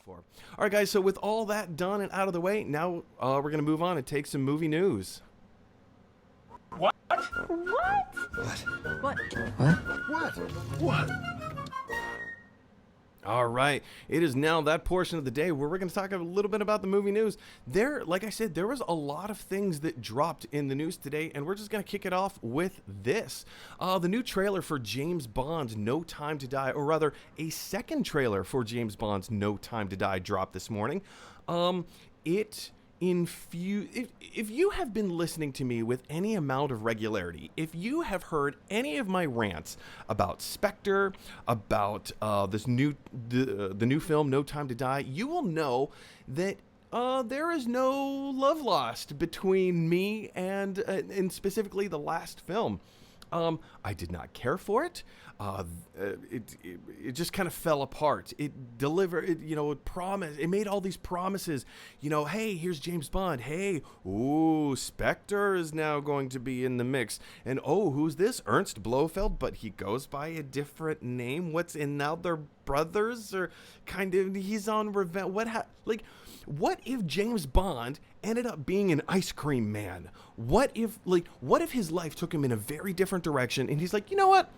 for. All right, guys, so with all that done and out of the way, now we're going to move on and take some movie news. What? What? What? What? All right, it is now that portion of the day where we're going to talk a little bit about the movie news. Like I said, there was a lot of things that dropped in the news today, and we're just going to kick it off with this. The new trailer for James Bond's No Time to Die, or rather, a second trailer for James Bond's No Time to Die dropped this morning. If you have been listening to me with any amount of regularity, if you have heard any of my rants about Spectre, about the new film No Time to Die, you will know that there is no love lost between me and specifically the last film. I did not care for it. It just kind of fell apart. It delivered, it promised, it made all these promises, hey, here's James Bond. Hey, ooh, Spectre is now going to be in the mix. And oh, who's this? Ernst Blofeld, but he goes by a different name. Now they're brothers, or kind of, he's on revenge. What if James Bond ended up being an ice cream man? What if his life took him in a very different direction and he's like, you know what?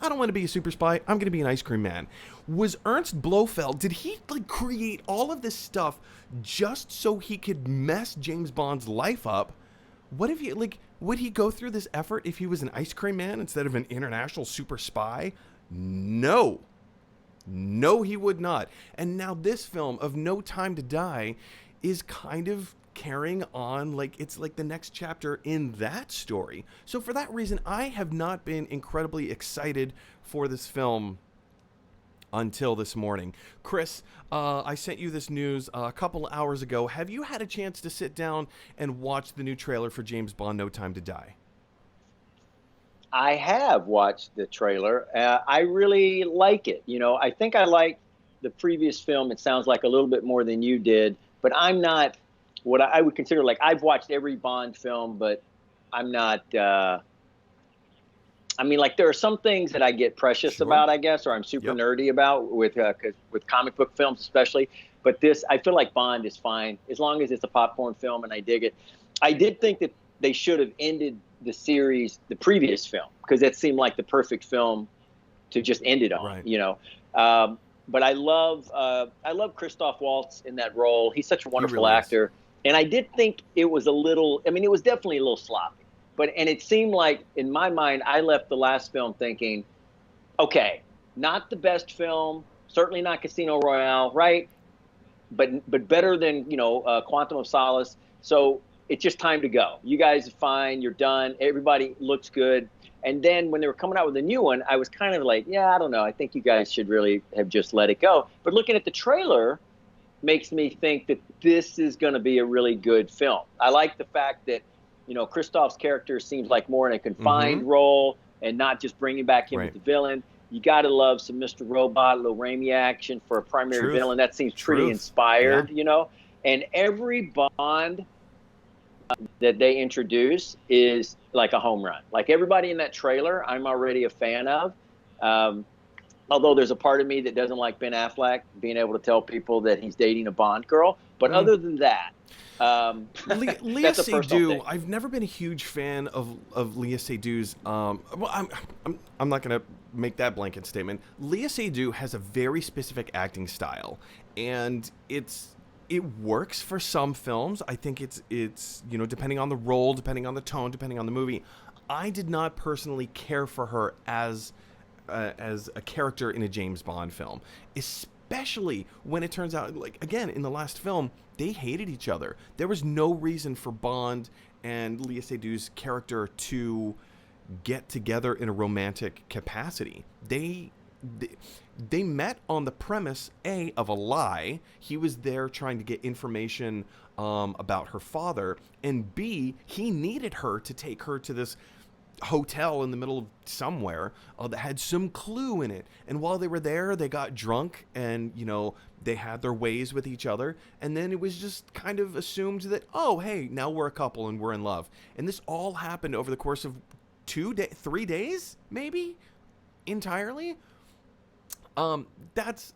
I don't want to be a super spy. I'm going to be an ice cream man. Was Ernst Blofeld, did he create all of this stuff just so he could mess James Bond's life up? What if he, would he go through this effort if he was an ice cream man instead of an international super spy? No. No, he would not. And now this film of No Time to Die is kind of carrying on, it's like the next chapter in that story. So for that reason, I have not been incredibly excited for this film until this morning. Chris, I sent you this news a couple hours ago. Have you had a chance to sit down and watch the new trailer for James Bond No Time to Die? I have watched the trailer. I really like it. I think I like the previous film. It sounds like a little bit more than you did, but I'm not what I would consider, I've watched every Bond film, but I'm not, there are some things that I get precious about, I guess, or I'm super nerdy about with comic book films, especially. But this, I feel like Bond is fine as long as it's a popcorn film and I dig it. I did think that they should have ended the series, the previous film, because that seemed like the perfect film to just end it on, But I love Christoph Waltz in that role. He's such a wonderful actor. And I did think it was it was definitely a little sloppy. And it seemed like, in my mind, I left the last film thinking, okay, not the best film, certainly not Casino Royale, right? But better than, Quantum of Solace. So it's just time to go. You guys are fine. You're done. Everybody looks good. And then when they were coming out with a new one, I was kind of like, I don't know. I think you guys should really have just let it go. But looking at the trailer makes me think that this is going to be a really good film. I like the fact that, Christoph's character seems like more in a confined role and not just bringing back him as the villain. You got to love some Mr. Robot, little Raimi action for a primary villain. That seems pretty inspired, And every Bond that they introduce is like a home run. Like everybody in that trailer, I'm already a fan of. Although there's a part of me that doesn't like Ben Affleck being able to tell people that he's dating a Bond girl. But other than that, Léa Seydoux, I've never been a huge fan of Léa Seydoux's. I'm not going to make that blanket statement. Léa Seydoux has a very specific acting style, and it works for some films. I think it's depending on the role, depending on the tone, depending on the movie. I did not personally care for her as a character in a James Bond film, especially when it turns out, again, in the last film, they hated each other. There was no reason for Bond and Léa Seydoux's character to get together in a romantic capacity. They met on the premise, A, of a lie. He was there trying to get information about her father, and B, he needed her to take her to this hotel in the middle of somewhere that had some clue in it. And while they were there, they got drunk and, they had their ways with each other. And then it was just kind of assumed that, oh, hey, now we're a couple and we're in love. And this all happened over the course of 3 days, maybe, entirely. That's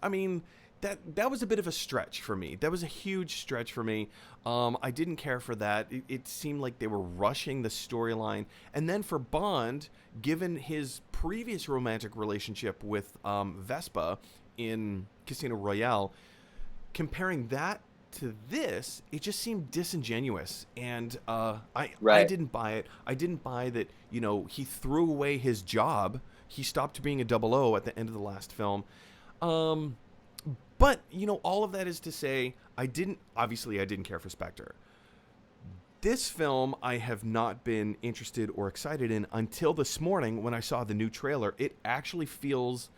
that was a bit of a stretch for me. That was a huge stretch for me. I didn't care for that. It seemed like they were rushing the storyline. And then for Bond, given his previous romantic relationship with Vespa in Casino Royale, comparing that to this, it just seemed disingenuous. And I didn't buy it. I didn't buy that, he threw away his job. He stopped being a 00 at the end of the last film. But, all of that is to say, I didn't care for Spectre. This film I have not been interested or excited in until this morning when I saw the new trailer. It actually feels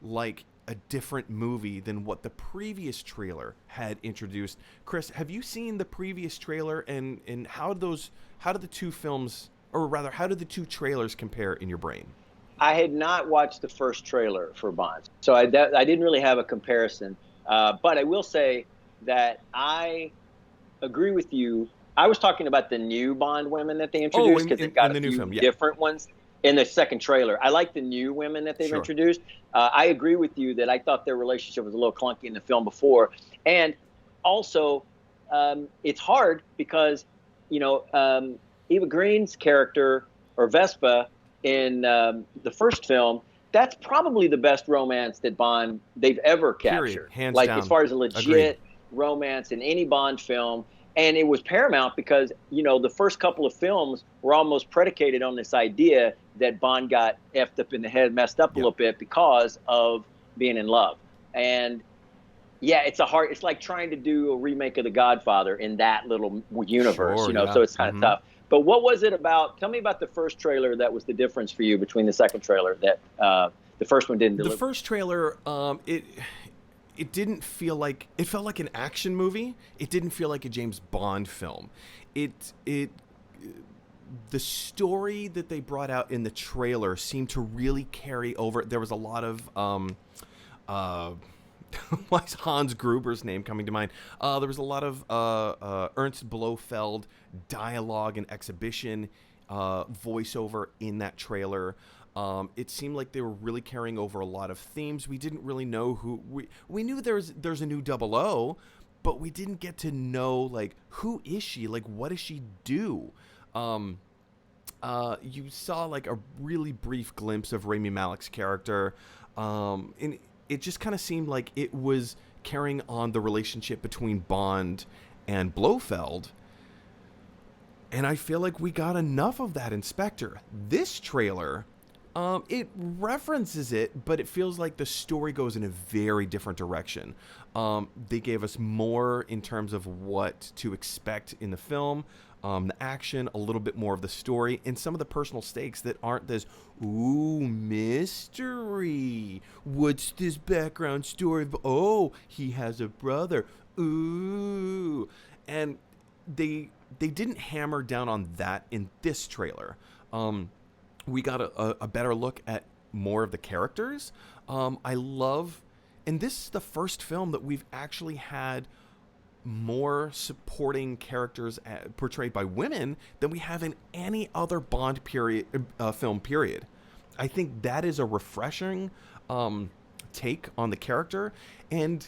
like a different movie than what the previous trailer had introduced. Chris, have you seen the previous trailer, and how did the two films, or rather, how did the two trailers compare in your brain? I had not watched the first trailer for Bond, so I didn't really have a comparison. But I will say that I agree with you. I was talking about the new Bond women that they introduced, because they've got a few different ones in the second trailer. I like the new women that they've introduced. I agree with you that I thought their relationship was a little clunky in the film before. And also, it's hard because, Eva Green's character, or Vespa, in the first film, that's probably the best romance that they've ever captured. Hands down. As far as a legit romance in any Bond film. And it was paramount because, the first couple of films were almost predicated on this idea that Bond got effed up in the head, messed up a little bit because of being in love. And yeah, it's like trying to do a remake of The Godfather in that little universe, so it's kind of tough. But what was it about? Tell me about the first trailer that was the difference for you between the second trailer that the first one didn't deliver. The first trailer, it didn't feel like, it felt like an action movie. It didn't feel like a James Bond film. The story that they brought out in the trailer seemed to really carry over. There was a lot of why is Hans Gruber's name coming to mind? There was a lot of Ernst Blofeld dialogue and exhibition voiceover in that trailer. It seemed like they were really carrying over a lot of themes. We didn't really know who we knew there's a new 00, but we didn't get to know, like, who is she? Like, what does she do? You saw like a really brief glimpse of Rami Malek's character, and it just kind of seemed like it was carrying on the relationship between Bond and Blofeld. And I feel like we got enough of that in Spectre. This trailer, it references it, but it feels like the story goes in a very different direction. They gave us more in terms of what to expect in the film, the action, a little bit more of the story, and some of the personal stakes that aren't this, ooh, mystery. What's this background story? Oh, he has a brother. Ooh. And they didn't hammer down on that in this trailer. We got a better look at more of the characters. I love, and this is the first film that we've actually had more supporting characters portrayed by women than we have in any other Bond film period. I think that is a refreshing take on the character. And,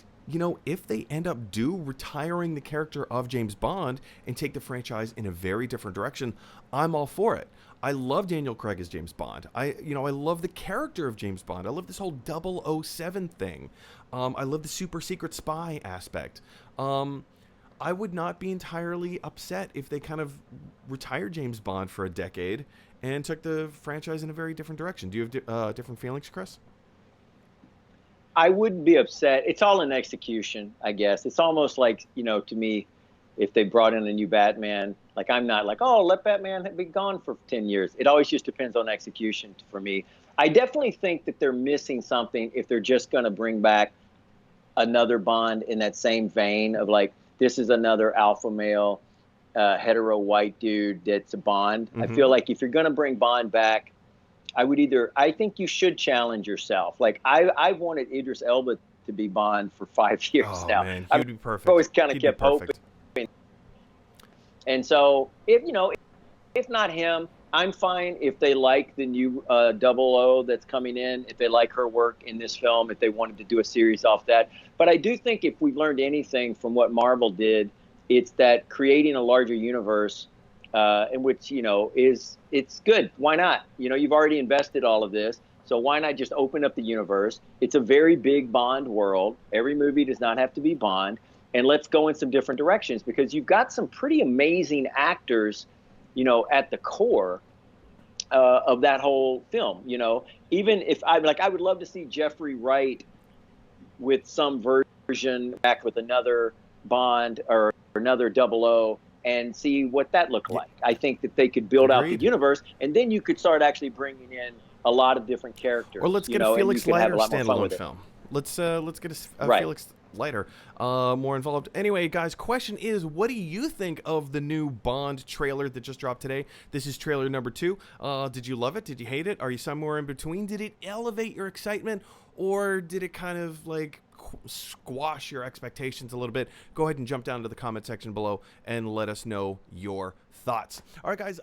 if they end up retiring the character of James Bond and take the franchise in a very different direction, I'm all for it. I love Daniel Craig as James Bond. I love the character of James Bond. I love this whole 007 thing. I love the super secret spy aspect. I would not be entirely upset if they kind of retired James Bond for a decade and took the franchise in a very different direction. Do you have different feelings, Chris? I wouldn't be upset. It's all in execution, I guess. It's almost like, to me, if they brought in a new Batman, like, I'm not like, oh, let Batman be gone for 10 years. It always just depends on execution for me. I definitely think that they're missing something if they're just going to bring back another Bond in that same vein of, like, this is another alpha male, hetero white dude that's a Bond. Mm-hmm. I feel like if you're going to bring Bond back, I think you should challenge yourself. Like, I've wanted Idris Elba to be Bond for 5 years now. Man, he'd be perfect. I've always kind of kept hoping. And so, if not him, I'm fine if they like the new Double O that's coming in, if they like her work in this film, if they wanted to do a series off that. But I do think if we've learned anything from what Marvel did, it's that creating a larger universe, in which, it's good. Why not? You've already invested all of this. So why not just open up the universe? It's a very big Bond world. Every movie does not have to be Bond. And let's go in some different directions, because you've got some pretty amazing actors, at the core of that whole film. Even if I would love to see Jeffrey Wright with some version back with another Bond or another Double O, and see what that looked like. I think that they could build out the universe, and then you could start actually bringing in a lot of different characters. Or let's get a Felix Leiter standalone film. film. Let's get a Right. Felix Leiter more involved. Anyway, guys, question is, what do you think of the new Bond trailer that just dropped today? This is trailer number 2. Did you love it? Did you hate it? Are you somewhere in between? Did it elevate your excitement, or did it kind of like squash your expectations a little bit? Go ahead and jump down to the comment section below and let us know your thoughts. All right, guys,